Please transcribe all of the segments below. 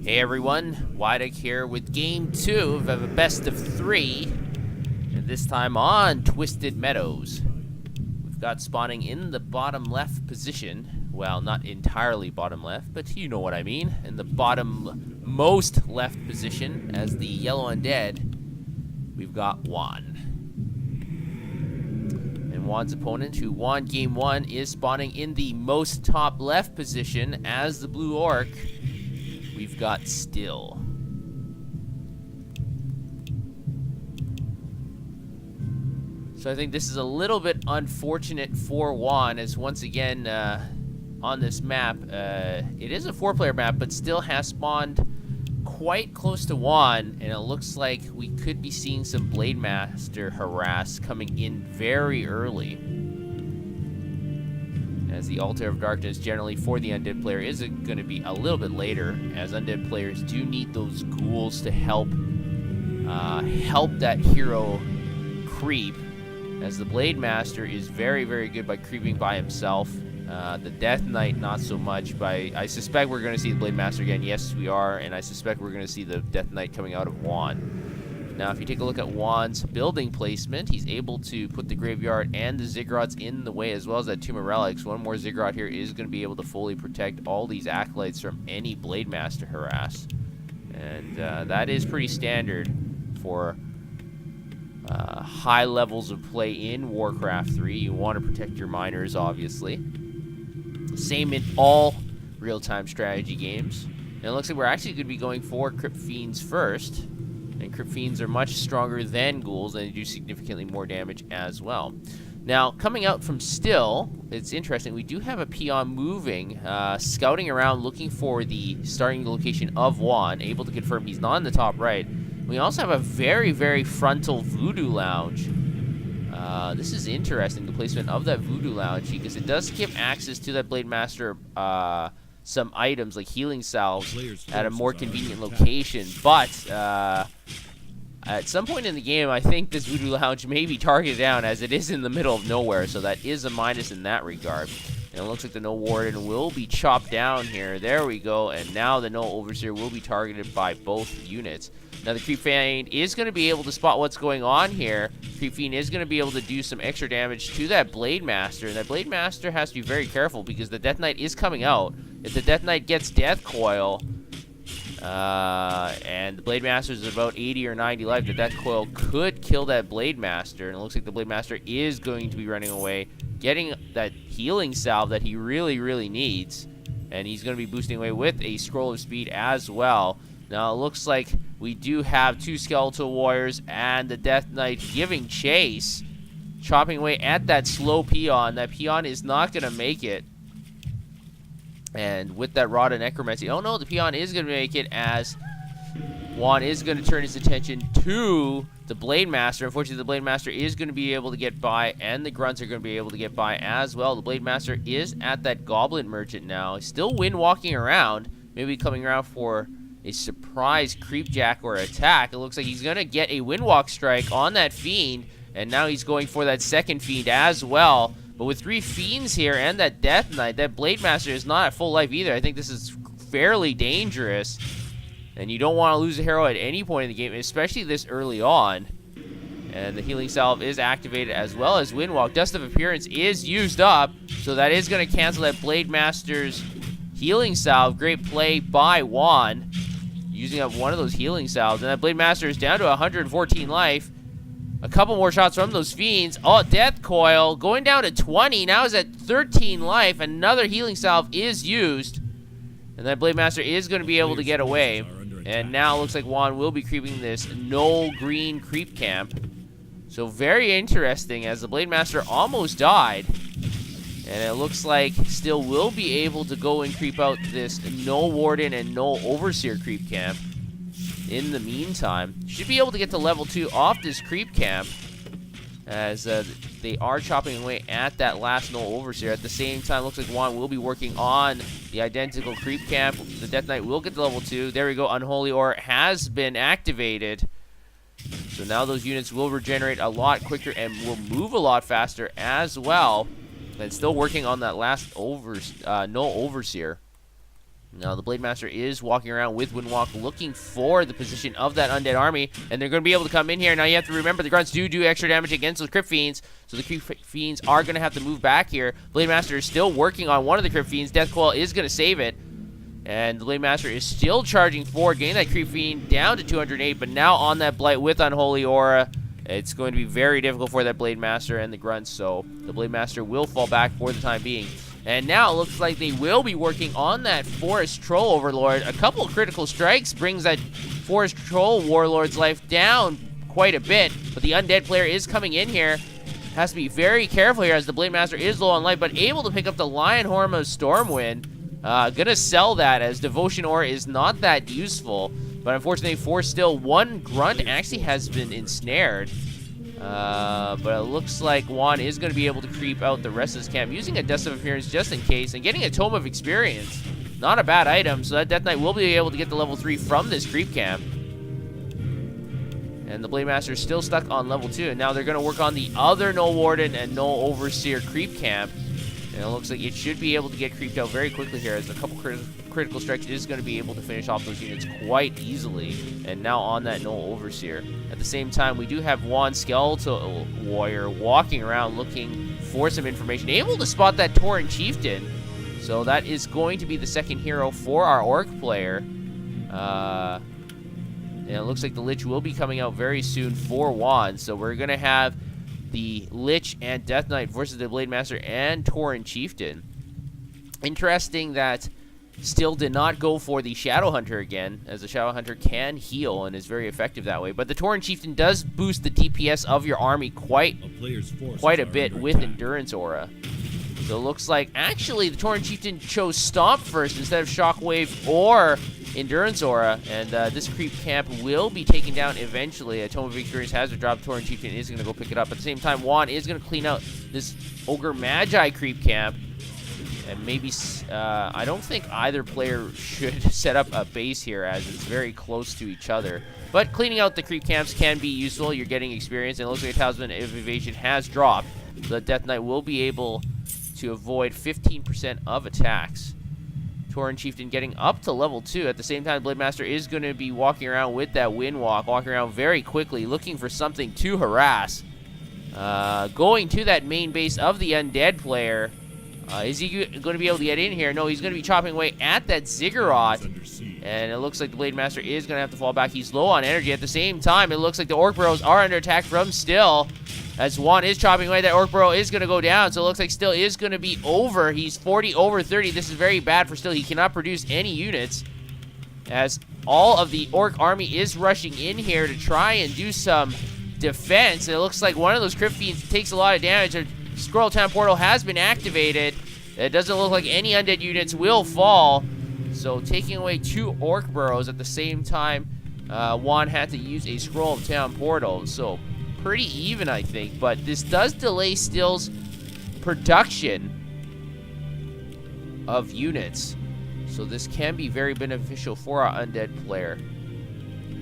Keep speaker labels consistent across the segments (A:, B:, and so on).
A: Hey everyone, Wydick here with game 2 of a best of 3, and this time on Twisted Meadows. We've got spawning in the bottom left position, well, not entirely bottom left, but you know what I mean, in the bottom most left position as the yellow undead, we've got Wan. And Wan's opponent, who won game 1, is spawning in the most top left position as the blue orc. We've got Still. So I think this is a little bit unfortunate for Wan, as once again on this map, it is a 4-player map, but Still has spawned quite close to Wan, and it looks like we could be seeing some Blade Master harass coming in very early. As the Altar of Darkness generally for the Undead player is going to be a little bit later, as Undead players do need those ghouls to help that hero creep, as the Blade Master is very, very good by creeping by himself. The Death Knight not so much, but I suspect we're going to see the Blade Master again. Yes, we are, and I suspect we're going to see the Death Knight coming out of Wan. Now, if you take a look at Wan's building placement, he's able to put the graveyard and the ziggurats in the way, as well as that Tomb of Relics. One more ziggurat here is going to be able to fully protect all these acolytes from any Blade Master harass. And that is pretty standard for high levels of play in Warcraft 3. You want to protect your miners, obviously. Same in all real-time strategy games. And it looks like we're actually going to be going for Crypt Fiends first. And Crypt Fiends are much stronger than ghouls, and they do significantly more damage as well. Now, coming out from Still, it's interesting. We do have a peon moving, scouting around, looking for the starting location of Wan, able to confirm he's not in the top right. We also have a very, very frontal Voodoo Lounge. This is interesting, the placement of that Voodoo Lounge, because it does give access to that Blade Master some items like healing salves at a more convenient location, but at some point in the game, I think this Voodoo Lounge may be targeted down, as it is in the middle of nowhere, so that is a minus in that regard. And it looks like the No Warden will be chopped down here. There we go, and now the No Overseer will be targeted by both units. Now the Creep Fiend is going to be able to spot what's going on here. Creep Fiend is going to be able to do some extra damage to that Blade Master, and that Blade Master has to be very careful because the Death Knight is coming out. If the Death Knight gets Death Coil, and the Blade Master is about 80 or 90 life, the Death Coil could kill that Blade Master, and it looks like the Blade Master is going to be running away, getting that healing salve that he really, really needs, and he's going to be boosting away with a Scroll of Speed as well. Now, it looks like we do have 2 Skeletal Warriors and the Death Knight giving chase, chopping away at that slow peon. That peon is not going to make it. And with that Rod of Necromancy, oh no, the peon is going to make it, as Wan is going to turn his attention to the Blade Master. Unfortunately, the Blade Master is going to be able to get by, and the Grunts are going to be able to get by as well. The Blade Master is at that Goblin Merchant now. He's still wind walking around, maybe coming around for a surprise Creepjack or attack. It looks like he's going to get a Windwalk Strike on that Fiend, and now he's going for that second Fiend as well. But with 3 Fiends here and that Death Knight, that Blade Master is not at full life either. I think this is fairly dangerous, and you don't want to lose a hero at any point in the game, especially this early on. And the Healing Salve is activated, as well as Windwalk. Dust of Appearance is used up, so that is going to cancel that Blade Master's Healing Salve. Great play by Wan, using up one of those Healing Salves. And that Blade Master is down to 114 life. A couple more shots from those Fiends. Oh, Death Coil going down to 20. Now is at 13 life. Another Healing Salve is used. And that Blade Master is going to be able to get away. And now it looks like Wan will be creeping this no green creep camp. So very interesting, as the Blade Master almost died. And it looks like Still will be able to go and creep out this No Warden and No Overseer creep camp. In the meantime, should be able to get to level 2 off this creep camp, as they are chopping away at that last No Overseer. At the same time, looks like Wan will be working on the identical creep camp. The Death Knight will get to level 2. There we go. Unholy Aura has been activated. So now those units will regenerate a lot quicker and will move a lot faster as well. And still working on that last No Overseer. Now, the Blade Master is walking around with Windwalk looking for the position of that Undead army, and they're going to be able to come in here. Now, you have to remember the Grunts do extra damage against those Crypt Fiends, so the Crypt Fiends are going to have to move back here. Blade Master is still working on one of the Crypt Fiends. Death Coil is going to save it, and the Blade Master is still charging forward, getting that Crypt Fiend down to 208, but now on that Blight with Unholy Aura, it's going to be very difficult for that Blade Master and the Grunts, so the Blade Master will fall back for the time being. And now it looks like they will be working on that Forest Troll Overlord. A couple of critical strikes brings that Forest Troll Warlord's life down quite a bit. But the Undead player is coming in here. Has to be very careful here as the Blade Master is low on life, but able to pick up the Lion Horn of Stormwind. Gonna sell that as Devotion Ore is not that useful. But unfortunately for Still, one Grunt actually has been ensnared. But it looks like Wan is going to be able to creep out the rest of his camp using a Dust of Appearance just in case, and getting a Tome of Experience. Not a bad item, so that Death Knight will be able to get the level 3 from this creep camp. And the Blade Master is still stuck on level 2, and now they're going to work on the other No Warden and No Overseer creep camp. And it looks like it should be able to get creeped out very quickly here, as a couple critical strikes is going to be able to finish off those units quite easily. And now on that No Overseer. At the same time, we do have Wan Skeletal Warrior walking around looking for some information, able to spot that Tauren Chieftain. So that is going to be the second hero for our Orc player. And it looks like the Lich will be coming out very soon for Wan. So we're going to have the Lich and Death Knight versus the Blade Master and Tauren Chieftain. Interesting that Still did not go for the Shadow Hunter again, as the Shadow Hunter can heal and is very effective that way. But the Tauren Chieftain does boost the DPS of your army quite a bit with Endurance Aura. So it looks like actually the Tauren Chieftain chose Stomp first instead of Shockwave or Endurance Aura, and this creep camp will be taken down eventually. A Tome of Experience has to drop. Tauren Chieftain is going to go pick it up. At the same time, Wan is going to clean out this Ogre Magi creep camp. And maybe, I don't think either player should set up a base here, as it's very close to each other. But cleaning out the creep camps can be useful. You're getting experience, and it looks like a Talisman of Evasion has dropped. So the Death Knight will be able to avoid 15% of attacks. Tauren Chieftain getting up to level 2. At the same time, Blade Master is going to be walking around with that Windwalk, walking around very quickly, looking for something to harass. Going to that main base of the Undead player. Is he going to be able to get in here? No, he's going to be chopping away at that Ziggurat. And it looks like the Blade Master is going to have to fall back. He's low on energy. At the same time, it looks like the Orc Burrows are under attack from Still. As Wan is chopping away, that Orc Burrow is going to go down. So it looks like Still is going to be over. He's 40 over 30. This is very bad for Still. He cannot produce any units, as all of the Orc army is rushing in here to try and do some defense. And it looks like one of those Crypt Fiends takes a lot of damage. Squirrel Town Portal has been activated. It doesn't look like any Undead units will fall. So taking away 2 Orc Burrows at the same time, Wan had to use a Scroll of Town Portal. So pretty even, I think. But this does delay Still's production of units. So this can be very beneficial for our Undead player.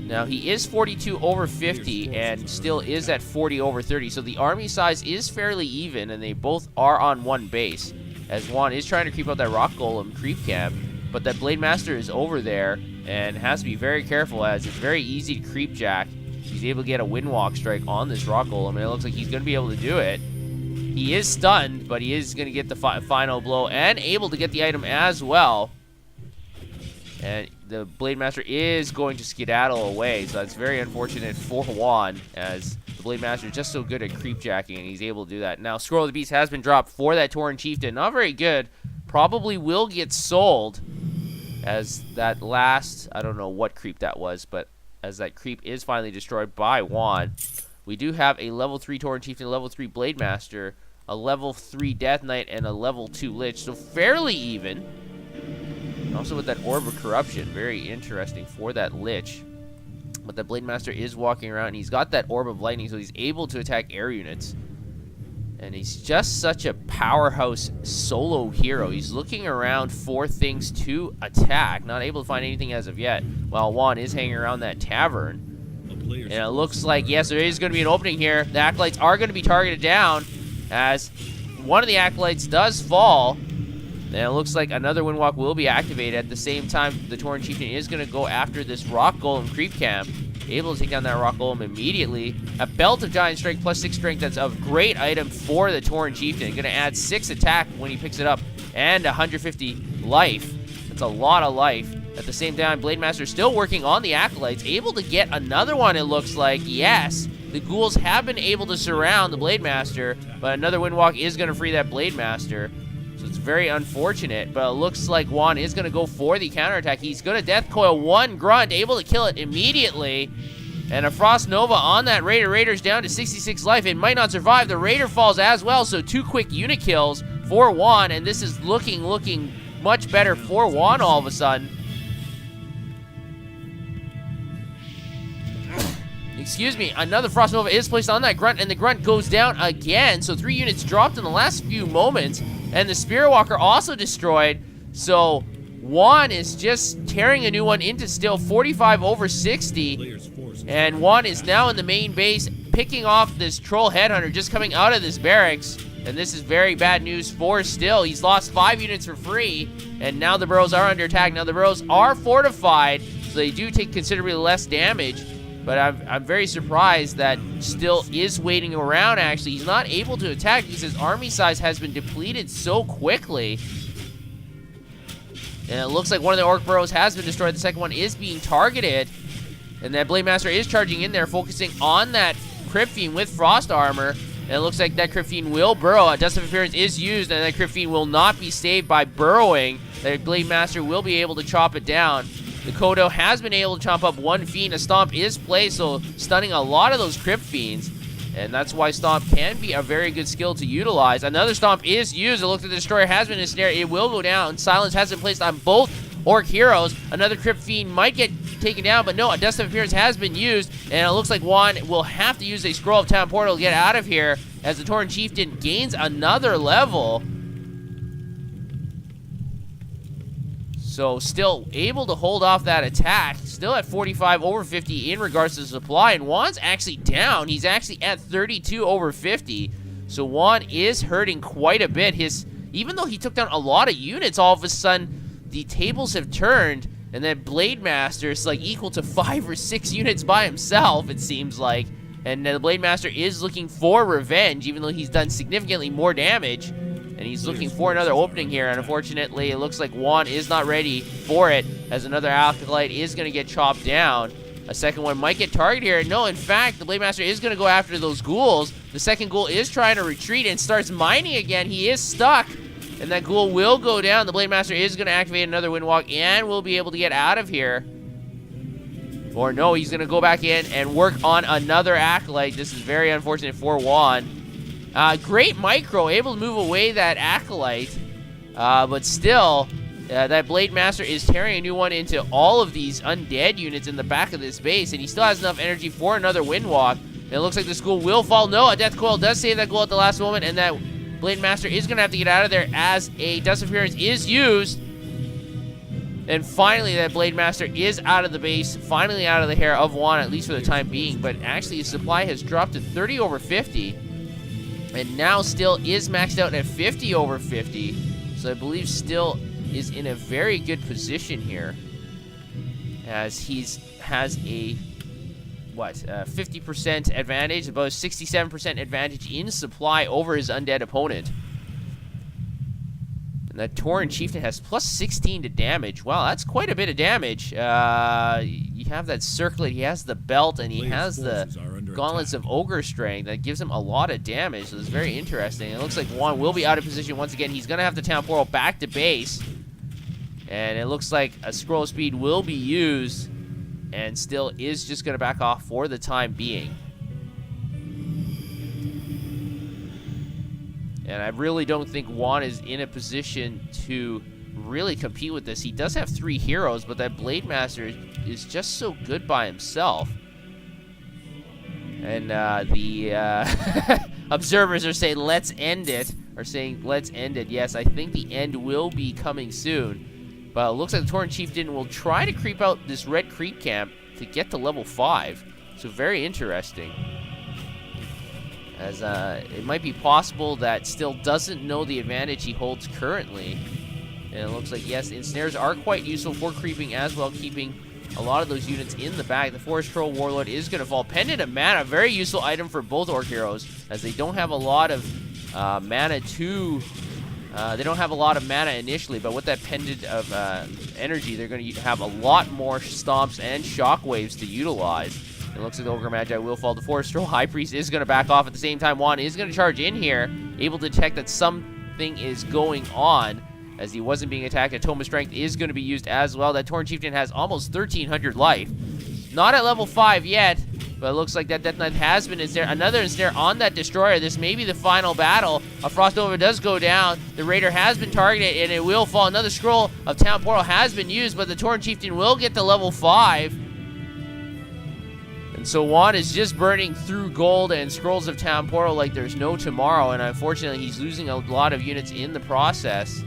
A: Now, he is 42 over 50 and Still is at 40 over 30. So the army size is fairly even, and they both are on one base. As Wan is trying to creep out that Rock Golem creep camp, but that Blade Master is over there and has to be very careful, as it's very easy to creep jack. He's able to get a Windwalk strike on this Rock Golem, and it looks like he's going to be able to do it. He is stunned, but he is going to get the final blow and able to get the item as well. And the Blade Master is going to skedaddle away, so that's very unfortunate for Wan, as the Blade Master is just so good at creep jacking, and he's able to do that. Now, Scroll of the Beast has been dropped for that Tauren Chieftain. Not very good. Probably will get sold, as that last, I don't know what creep that was, but as that creep is finally destroyed by Wan. We do have a level 3 Tauren Chieftain, a level 3 Blade Master, a level 3 Death Knight, and a level 2 Lich, so fairly even. Also with that Orb of Corruption, very interesting for that Lich. But the Blade Master is walking around, and he's got that Orb of Lightning, so he's able to attack air units. And he's just such a powerhouse solo hero. He's looking around for things to attack, not able to find anything as of yet, while Wan is hanging around that tavern. And it looks like, yes, there is going to be an opening here. The Acolytes are going to be targeted down, as one of the Acolytes does fall. And it looks like another Windwalk will be activated. At the same time, the Tauren Chieftain is going to go after this Rock Golem creep camp. Able to take down that Rock Golem immediately. A Belt of Giant Strength plus 6 Strength. That's a great item for the Tauren Chieftain. Going to add 6 attack when he picks it up. And 150 life. That's a lot of life. At the same time, Blade Master still working on the Acolytes. Able to get another one, it looks like. Yes, the ghouls have been able to surround the Blade Master. But another Windwalk is going to free that Blade Master. So it's very unfortunate. But it looks like Wan is going to go for the counterattack. He's going to Death Coil one Grunt. Able to kill it immediately. And a Frost Nova on that Raider. Raider's down to 66 life. It might not survive. The Raider falls as well. So 2 quick unit kills for Wan. And this is looking much better for Wan all of a sudden. Excuse me, another Frost Nova is placed on that Grunt, and the Grunt goes down again. So 3 units dropped in the last few moments, and the Spirit Walker also destroyed. So Wan is just tearing a new one into Still, 45 over 60. And Wan is now in the main base, picking off this Troll Headhunter just coming out of this barracks. And this is very bad news for Still. He's lost 5 units for free, and now the burrows are under attack. Now the burrows are fortified, so they do take considerably less damage. But I'm very surprised that Still is waiting around, actually. He's not able to attack because his army size has been depleted so quickly. And it looks like one of the Orc Burrows has been destroyed. The second one is being targeted. And that Blade Master is charging in there, focusing on that Crypt Fiend with Frost Armor. And it looks like that Crypt Fiend will burrow. A Dust of Appearance is used, and that Crypt Fiend will not be saved by burrowing. That Blade Master will be able to chop it down. The Kodo has been able to chomp up 1 Fiend. A Stomp is placed, so stunning a lot of those Crypt Fiends. And that's why Stomp can be a very good skill to utilize. Another Stomp is used. It looks like the Destroyer has been ensnared. It will go down. Silence has been placed on both Orc heroes. Another Crypt Fiend might get taken down, but no, a Dust of Appearance has been used. And it looks like Wan will have to use a Scroll of Town Portal to get out of here as the Tauren Chieftain gains another level. So Still able to hold off that attack. Still at 45 over 50 in regards to supply. And Wan's actually down. He's actually at 32 over 50. So Wan is hurting quite a bit. Even though he took down a lot of units, all of a sudden, the tables have turned. And then Blade Master is like equal to 5 or 6 units by himself, it seems like. And the Blade Master is looking for revenge, even though he's done significantly more damage. And he's looking for another opening here, and unfortunately, it looks like Wan is not ready for it, as another Acolyte is going to get chopped down. A second one might get targeted here. No, in fact, the Blade Master is going to go after those ghouls. The second ghoul is trying to retreat and starts mining again. He is stuck, and that ghoul will go down. The Blade Master is going to activate another Windwalk and will be able to get out of here. Or no, he's going to go back in and work on another Acolyte. This is very unfortunate for Wan. Great micro, able to move away that Acolyte, but still, that Blade Master is tearing a new one into all of these Undead units in the back of this base, and he still has enough energy for another Windwalk. And it looks like the school will fall. No, a Death Coil does save that goal at the last moment, and that Blade Master is going to have to get out of there as a Dust of Appearance is used. And finally, that Blade Master is out of the base, finally out of the hair of Wan, at least for the time being. But actually, his supply has dropped to 30 over 50. And now Still is maxed out at 50 over 50. So I believe Still is in a very good position here, as he has a 50% advantage, about a 67% advantage in supply over his Undead opponent. And that Tauren Chieftain has plus 16 to damage. Wow, that's quite a bit of damage. You have that circlet, he has the belt, and he has the gauntlets of Ogre Strength. That gives him a lot of damage, so it's very interesting. It looks like Wan will be out of position once again. He's going to have the Town Portal back to base. And it looks like a Scroll of Speed will be used, and Still is just going to back off for the time being. And I really don't think Wan is in a position to really compete with this. He does have 3 heroes, but that Blade Master is just so good by himself. And the observers are saying, let's end it. Yes, I think the end will be coming soon. But it looks like the Tauren Chieftain will try to creep out this red creep camp to get to level 5. So very interesting. As it might be possible that Still doesn't know the advantage he holds currently. And it looks like, yes, ensnares are quite useful for creeping as well, keeping a lot of those units in the back. The Forest Troll Warlord is going to fall. Pendant of Mana, very useful item for both Orc heroes, as they don't have a lot of mana to... they don't have a lot of mana initially, but with that Pendant of Energy, they're going to have a lot more stomps and shockwaves to utilize. It looks like the Ogre Magi will fall. The Forest Troll High Priest is going to back off at the same time. Wan is going to charge in here, able to detect that something is going on, as he wasn't being attacked. A Tome of Strength is going to be used as well. That Tauren Chieftain has almost 1,300 life. Not at level 5 yet, but it looks like that Death Knight has been ensnared. Another ensnare on that Destroyer. This may be the final battle. A Frost Nova does go down. The Raider has been targeted, and it will fall. Another Scroll of Town Portal has been used, but the Tauren Chieftain will get to level 5. And so Wan is just burning through gold and Scrolls of Town Portal like there's no tomorrow, and unfortunately he's losing a lot of units in the process.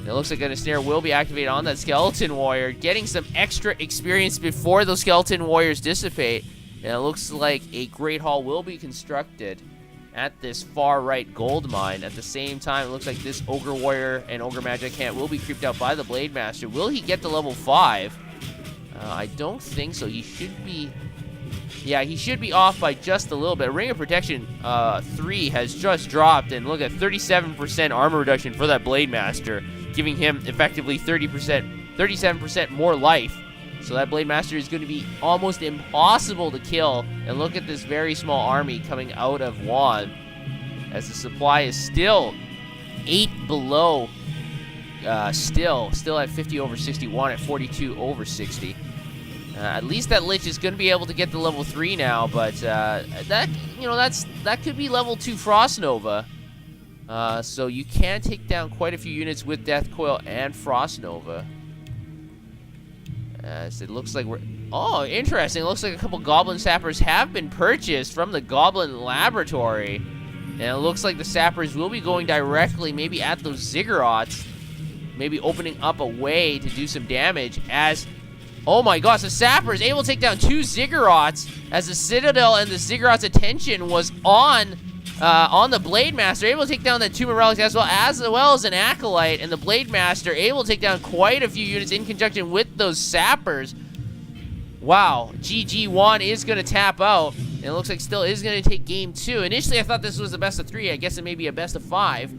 A: It looks like an ensnare will be activated on that Skeleton Warrior, getting some extra experience before those Skeleton Warriors dissipate. And it looks like a Great Hall will be constructed at this far right gold mine. At the same time, it looks like this Ogre Warrior and Ogre Magic Hand will be creeped out by the Blade Master. Will he get to level 5? I don't think so. He should be... Yeah, he should be off by just a little bit. Ring of Protection 3 has just dropped, and look at 37% armor reduction for that Blade Master, giving him effectively 37% more life. So that Blade Master is going to be almost impossible to kill. And look at this very small army coming out of Wan, as the supply is still 8 below. Still at 50 over 61 at 42 over 60. At least that Lich is going to be able to get to level 3 now, but that could be level 2 Frost Nova. So you can take down quite a few units with Death Coil and Frost Nova. So it looks like we're... Oh, interesting. It looks like a couple Goblin Sappers have been purchased from the Goblin Laboratory. And it looks like the Sappers will be going directly maybe at those Ziggurats, maybe opening up a way to do some damage as... Oh my gosh, the Sapper is able to take down 2 Ziggurats, as the Citadel and the Ziggurat's attention was on the Blade Master, able to take down that Tomb of Relics as well as an Acolyte, and the Blade Master able to take down quite a few units in conjunction with those Sappers. Wow, GG, Wan is going to tap out, and it looks like Still is going to take game 2. Initially, I thought this was a best of 3. I guess it may be a best of 5.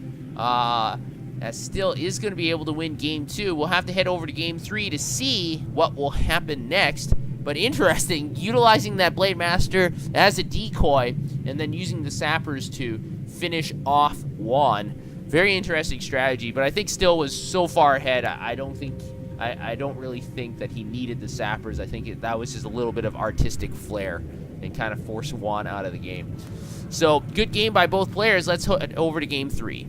A: As Still is going to be able to win game 2. We'll have to head over to game 3 to see what will happen next. But interesting, utilizing that Blade Master as a decoy, and then using the Sappers to finish off Wan. Very interesting strategy, but I think Still was so far ahead, I don't really think that he needed the Sappers. I think that was just a little bit of artistic flair and kind of forced Wan out of the game. So, good game by both players. Let's head over to game 3.